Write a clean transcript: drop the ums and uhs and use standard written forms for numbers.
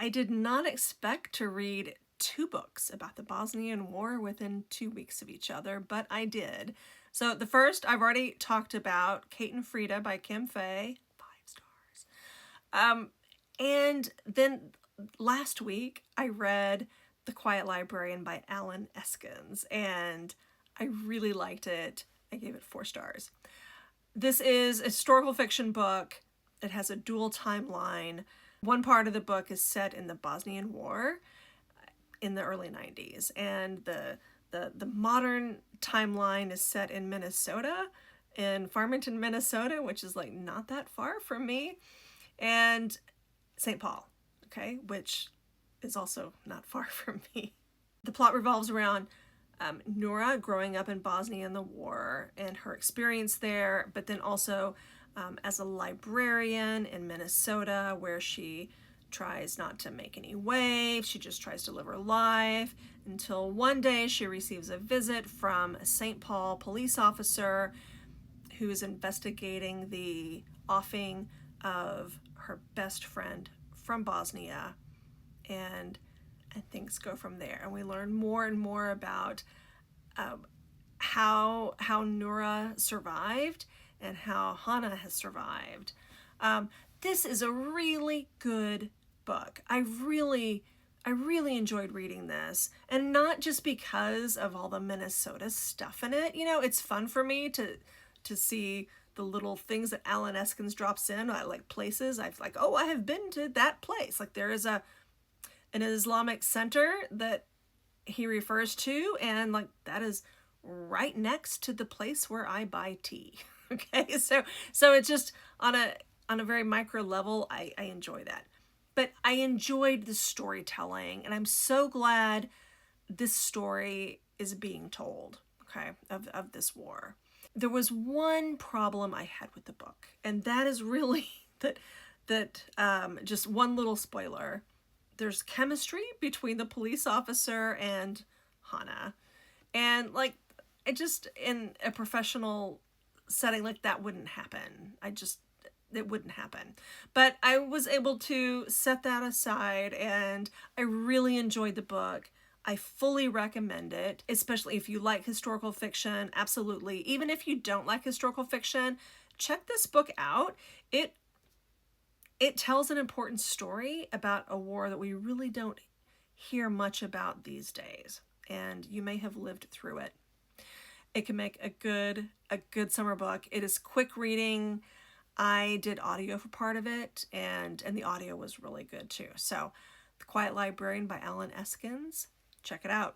I did not expect to read two books about the Bosnian War within 2 weeks of each other, but I did. So the first I've already talked about, Kate and Frida by Kim Fay, 5 stars. And then last week I read The Quiet Librarian by Eskens, and I really liked it. I gave it 4 stars. This is a historical fiction book. It has a dual timeline. One part of the book is set in the Bosnian War in the early 90s, and the modern timeline is set in Minnesota, in Farmington, Minnesota, which is like not that far from me, and St. Paul, okay, which is also not far from me. The plot revolves around Nora growing up in Bosnia in the war and her experience there, but then also as a librarian in Minnesota, where she tries not to make any waves. She just tries to live her life until one day she receives a visit from a St. Paul police officer who is investigating the offing of her best friend from Bosnia, and things go from there. And we learn more and more about how Nura survived and how Hannah has survived. This is a really good book. I really enjoyed reading this, and not just because of all the Minnesota stuff in it. You know, it's fun for me to see the little things that Alan Eskens drops in. I like places I've like, oh, I have been to that place. Like there is an Islamic center that he refers to, and like that is right next to the place where I buy tea. Okay, so it's just on a very micro level, I enjoy that. But I enjoyed the storytelling, and I'm so glad this story is being told, okay, of this war. There was one problem I had with the book, and that is really that just one little spoiler. There's chemistry between the police officer and Hannah, and like it just in a professional setting like that wouldn't happen. It wouldn't happen. But I was able to set that aside, and I really enjoyed the book. I fully recommend it, especially if you like historical fiction. Absolutely. Even if you don't like historical fiction, check this book out. It tells an important story about a war that we really don't hear much about these days, and you may have lived through it. It can make a good summer book. It is quick reading. I did audio for part of it, and the audio was really good too. So, The Quiet Librarian by Alan Eskens. Check it out.